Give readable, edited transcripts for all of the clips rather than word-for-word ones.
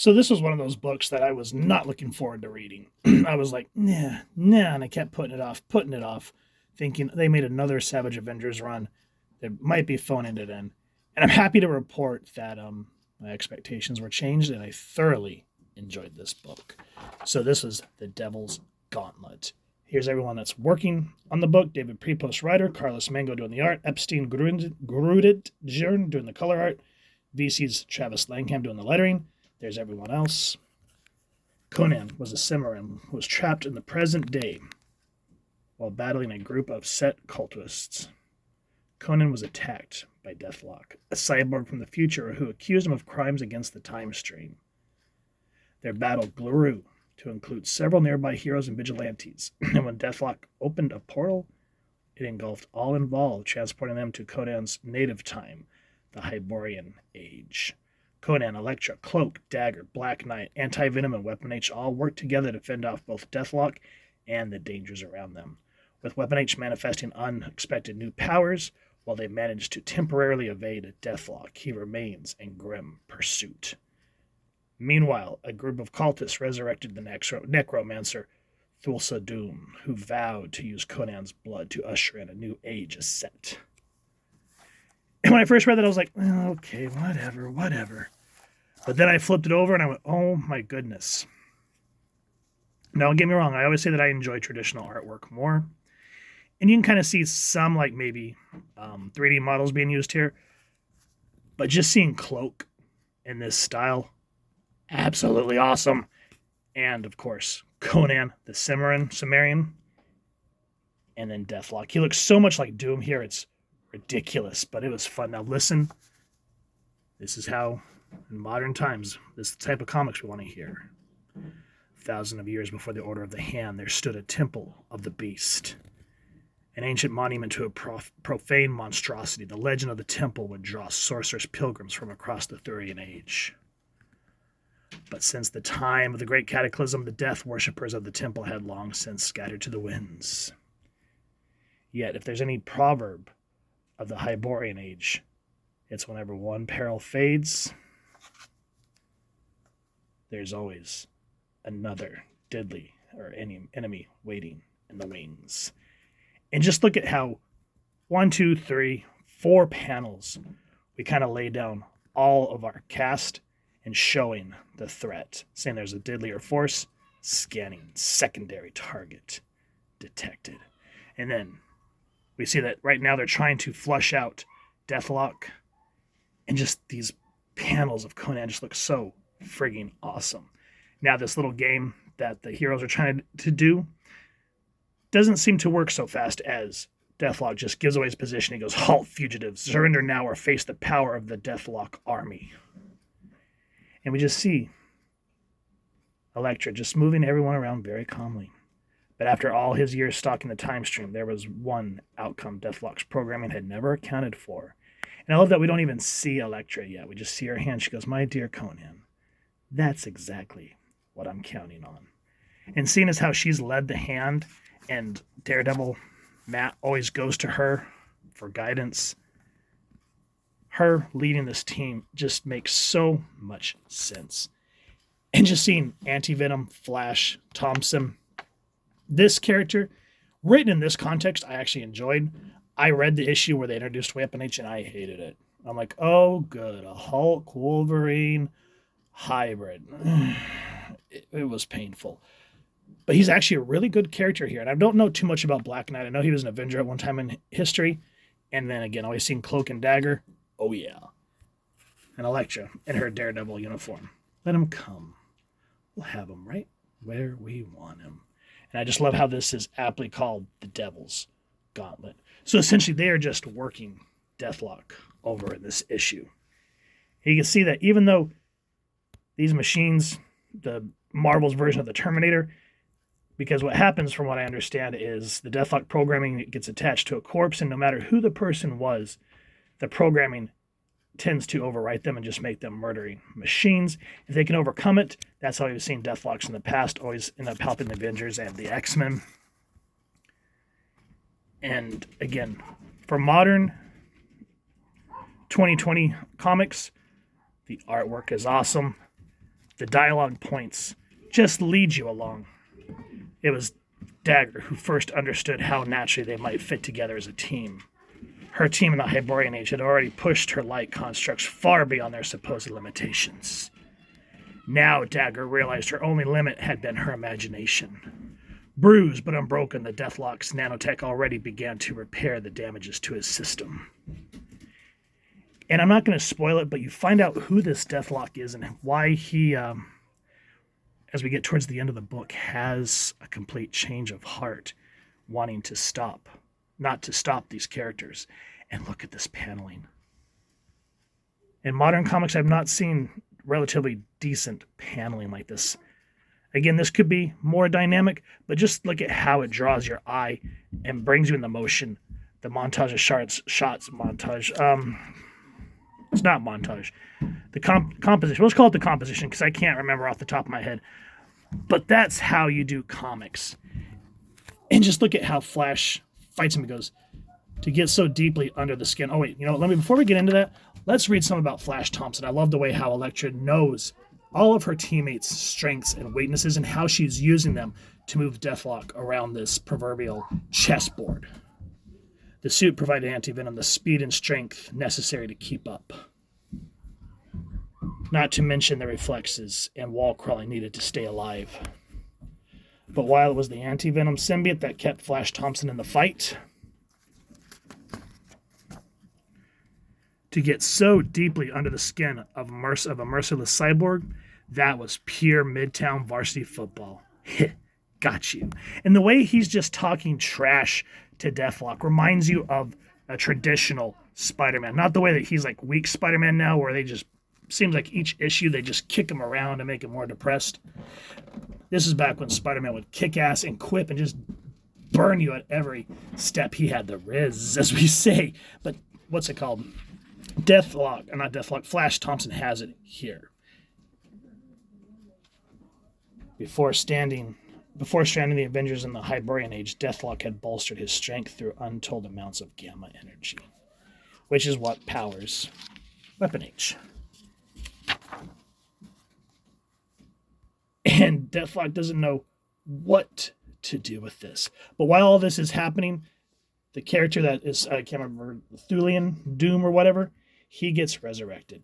So this was one of those books that I was not looking forward to reading. I was like, nah, and I kept putting it off, thinking they made another Savage Avengers run that might be phoning it in. And I'm happy to report that my expectations were changed, and I thoroughly enjoyed this book. So this was The Devil's Gauntlet. Here's everyone that's working on the book: David Pepose, writer; Carlos Mango doing the art; Espen Grundetjern doing the color art; VC's Travis Lanham doing the lettering. There's everyone else. Conan was a Cimmerian who was trapped in the present day while battling a group of set cultists. Conan was attacked by Deathlock, a cyborg from the future who accused him of crimes against the time stream. Their battle grew to include several nearby heroes and vigilantes, and when Deathlock opened a portal, it engulfed all involved, transporting them to Conan's native time, the Hyborian Age. Conan, Elektra, Cloak, Dagger, Black Knight, Anti-Venom, and Weapon H all worked together to fend off both Deathlock and the dangers around them, with Weapon H manifesting unexpected new powers. While they managed to temporarily evade Deathlock, he remains in grim pursuit. Meanwhile, a group of cultists resurrected the necromancer Thulsa Doom, who vowed to use Conan's blood to usher in a new age of set. And when I first read that, I was like, okay, whatever. But then I flipped it over and I went, oh my goodness. Now, don't get me wrong, I always say that I enjoy traditional artwork more. And you can kind of see some, like maybe 3D models being used here. But just seeing Cloak in this style, absolutely awesome. And, of course, Conan, the Cimmerian. And then Deathlock. He looks so much like Doom here, it's ridiculous, but it was fun. Now listen, this is how, in modern times, this is the type of comics we want to hear. Thousands of years before the Order of the Hand, there stood a temple of the beast, an ancient monument to a profane monstrosity. The legend of the temple would draw sorcerous pilgrims from across the Hyborian Age. But since the time of the Great Cataclysm, the death worshippers of the temple had long since scattered to the winds. Yet, if there's any proverb of the Hyborian Age, it's whenever one peril fades, there's always another deadly or enemy waiting in the wings. And just look at how 1, 2, 3, 4 panels we kind of lay down all of our cast and showing the threat, saying there's a deadlier force, scanning, secondary target detected. And then we see that right now they're trying to flush out Deathlock, and just these panels of Conan just look so frigging awesome. Now this little game that the heroes are trying to do doesn't seem to work so fast, as Deathlock just gives away his position. He goes, "Halt, fugitives, surrender now or face the power of the Deathlock army." And we just see Elektra just moving everyone around very calmly. But after all his years stalking the time stream, there was one outcome Deathlock's programming had never accounted for. And I love that we don't even see Elektra yet. We just see her hand. She goes, "My dear Conan, that's exactly what I'm counting on." And seeing as how she's led the hand, and Daredevil Matt always goes to her for guidance, her leading this team just makes so much sense. And just seeing Anti-Venom, Flash, Thompson, this character, written in this context, I actually enjoyed. I read the issue where they introduced Weapon H and I hated it. I'm like, oh, good, a Hulk Wolverine hybrid. It was painful. But he's actually a really good character here. And I don't know too much about Black Knight. I know he was an Avenger at one time in history. And then again, always seen Cloak and Dagger. Oh, yeah. And Elektra in her Daredevil uniform. Let him come. We'll have him right where we want him. And I just love how this is aptly called the Devil's Gauntlet. So essentially, they are just working Deathlock over in this issue. You can see that even though these machines, the Marvel's version of the Terminator, because what happens from what I understand is the Deathlock programming gets attached to a corpse, and no matter who the person was, the programming tends to overwrite them and just make them murdering machines. If they can overcome it, that's how we've seen Deathlocks in the past always end up helping the Avengers and the X-Men. And again, for modern 2020 comics, the artwork is awesome. The dialogue points just lead you along. It was Dagger who first understood how naturally they might fit together as a team. Her team in the Hyborian Age had already pushed her light constructs far beyond their supposed limitations. Now Dagger realized her only limit had been her imagination. Bruised but unbroken, the Deathlock's nanotech already began to repair the damages to his system. And I'm not going to spoil it, but you find out who this Deathlock is and why he, as we get towards the end of the book, has a complete change of heart, wanting to stop, not to stop these characters. And look at this paneling. In modern comics, I've not seen relatively decent paneling like this. Again, this could be more dynamic, but just look at how it draws your eye and brings you in the motion. The montage of shots, it's not montage. The composition. Let's call it the composition because I can't remember off the top of my head. But that's how you do comics. And just look at how Flash fights him. He goes, to get so deeply under the skin. Oh, wait. Before we get into that, let's read some about Flash Thompson. I love the way how Elektra knows all of her teammates' strengths and weaknesses and how she's using them to move Deathlock around this proverbial chessboard. The suit provided Anti-Venom the speed and strength necessary to keep up. Not to mention the reflexes and wall crawling needed to stay alive. But while it was the Anti-Venom symbiote that kept Flash Thompson in the fight, to get so deeply under the skin of a merciless cyborg, that was pure Midtown varsity football. Got you. And the way he's just talking trash to Deathlock reminds you of a traditional Spider-Man. Not the way that he's like weak Spider-Man now, where they just, seems like each issue they just kick him around to make him more depressed. This is back when Spider-Man would kick ass and quip and just burn you at every step. He had the riz, as we say. But what's it called? Flash Thompson has it here. Before stranding the Avengers in the Hyborian Age, Deathlock had bolstered his strength through untold amounts of gamma energy, which is what powers Weapon Age. And Deathlock doesn't know what to do with this. But while all this is happening, the character that is, I can't remember, Thulian, Doom or whatever, he gets resurrected.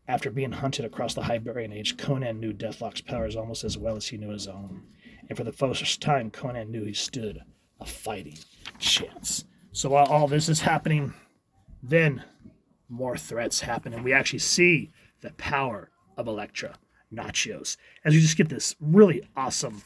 After being hunted across the Hyborian Age, Conan knew Deathlock's powers almost as well as he knew his own. And for the first time, Conan knew he stood a fighting chance. So while all this is happening, then more threats happen. And we actually see the power of Elektra, Nachios, as we just get this really awesome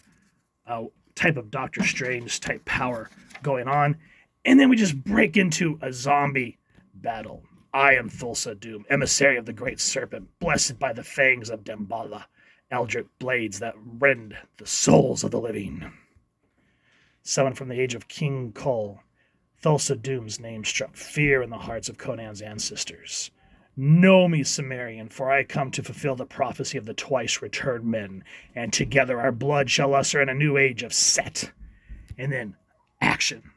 type of Doctor Strange type power going on. And then we just break into a zombie battle. I am Thulsa Doom, emissary of the great serpent, blessed by the fangs of Damballa, eldritch blades that rend the souls of the living. Summoned from the age of King Kol, Thulsa Doom's name struck fear in the hearts of Conan's ancestors. Know me, Cimmerian, for I come to fulfill the prophecy of the twice-returned men, and together our blood shall usher in a new age of Set. And then, action.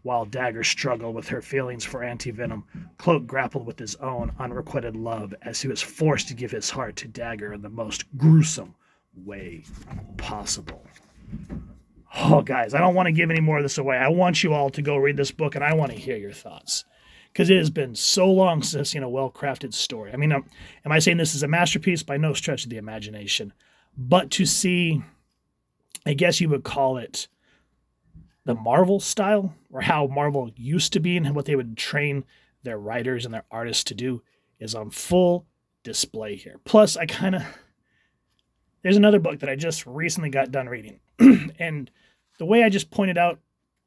While Dagger struggled with her feelings for Anti-Venom, Cloak grappled with his own unrequited love as he was forced to give his heart to Dagger in the most gruesome way possible. Oh, guys, I don't want to give any more of this away. I want you all to go read this book, and I want to hear your thoughts. Because it has been so long since I've seen a well-crafted story. I mean, am I saying this is a masterpiece? By no stretch of the imagination. But to see, I guess you would call it the Marvel style, or how Marvel used to be and what they would train their writers and their artists to do, is on full display here. Plus, there's another book that I just recently got done reading. And the way I just pointed out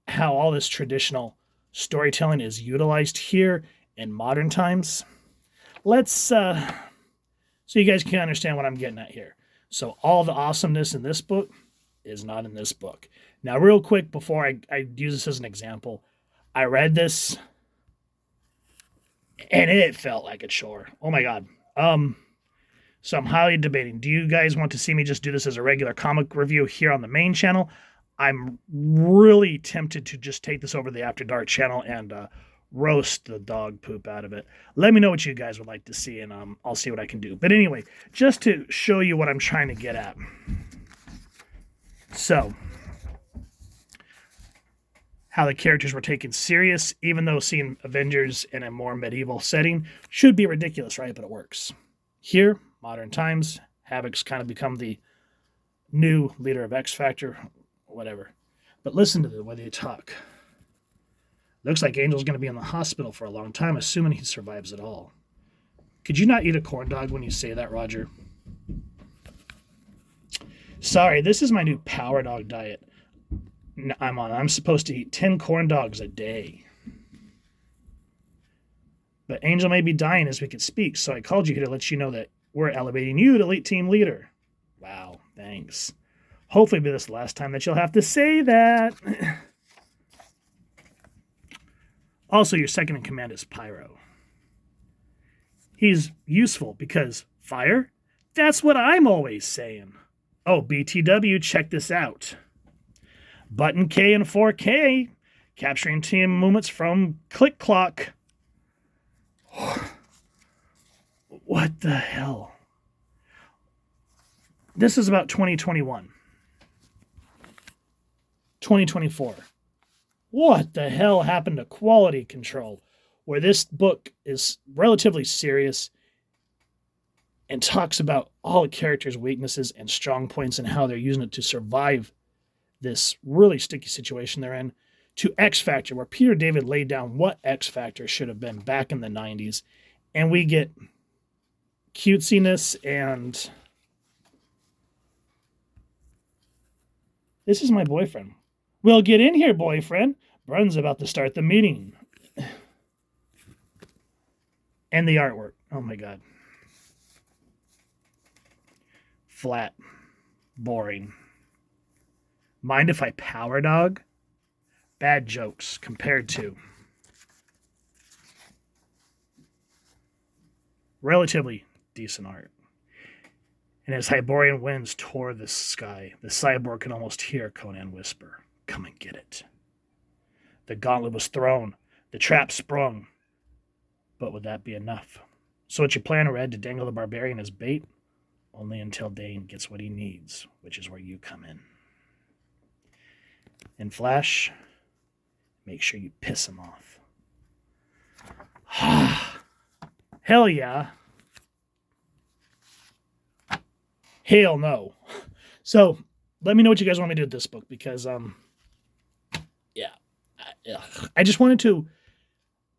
how all this traditional storytelling is utilized here in modern times, let's, so you guys can understand what I'm getting at here. So all the awesomeness in this book is not in this book. Now, real quick, before I use this as an example, I read this, and it felt like a chore. Oh, my God. So I'm highly debating. Do you guys want to see me just do this as a regular comic review here on the main channel? I'm really tempted to just take this over to the After Dark channel and roast the dog poop out of it. Let me know what you guys would like to see, and I'll see what I can do. But anyway, just to show you what I'm trying to get at. So, how the characters were taken serious, even though seeing Avengers in a more medieval setting should be ridiculous, right? But it works. Here, modern times, Havoc's kind of become the new leader of X Factor, whatever. But listen to the way they talk. Looks like Angel's going to be in the hospital for a long time, assuming he survives at all. Could you not eat a corn dog when you say that, Roger? Sorry, this is my new Power Dog diet I'm on. I'm supposed to eat 10 corn dogs a day. But Angel may be dying as we could speak, so I called you here to let you know that we're elevating you to elite team leader. Wow, thanks. Hopefully it'll be this last time that you'll have to say that. Also, your second in command is Pyro. He's useful because fire? That's what I'm always saying. Oh, BTW, check this out. Button K and 4K, capturing team movements from Click Clock. What the hell? This is about 2021. 2024. What the hell happened to quality control? Where this book is relatively serious and talks about all the characters' weaknesses and strong points and how they're using it to survive this really sticky situation they're in, to X Factor, where Peter David laid down what X Factor should have been back in the 90s, and we get cutesiness and this is my boyfriend. Well, get in here, boyfriend. Brun's about to start the meeting. And the artwork. Oh my God. Flat. Boring. Mind if I power dog? Bad jokes compared to relatively decent art. And as Hyborian winds tore the sky, the cyborg can almost hear Conan whisper, "Come and get it." The gauntlet was thrown, the trap sprung. But would that be enough? So what's your plan, Red, to dangle the Barbarian as bait? Only until Dane gets what he needs, which is where you come in. In Flash, make sure you piss him off. Hell yeah. Hell no. So, let me know what you guys want me to do with this book, because, I just wanted to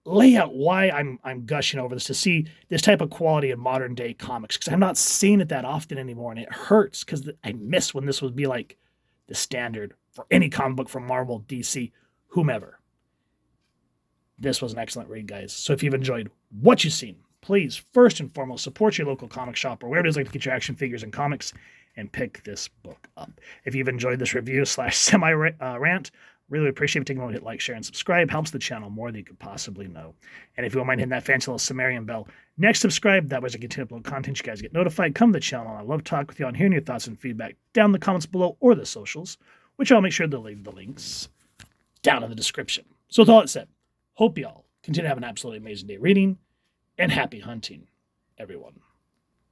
lay out why I'm gushing over this, to see this type of quality in modern day comics, because I'm not seeing it that often anymore, and it hurts because I miss when this would be like the standard for any comic book from Marvel, DC, whomever. This was an excellent read, guys. So if you've enjoyed what you've seen, please, first and foremost, support your local comic shop or wherever it is like to get your action figures and comics, and pick this book up. If you've enjoyed this review / semi-rant, really appreciate it. Taking a moment to hit like, share, and subscribe. Helps the channel more than you could possibly know. And if you don't mind hitting that fancy little Sumerian bell next subscribe, that way as I continue to upload content, you guys get notified. Come to the channel. I love talking with you and hearing your thoughts and feedback down in the comments below or the socials, which I'll make sure to leave the links down in the description. So with all that said, hope y'all continue to have an absolutely amazing day reading, and happy hunting, everyone.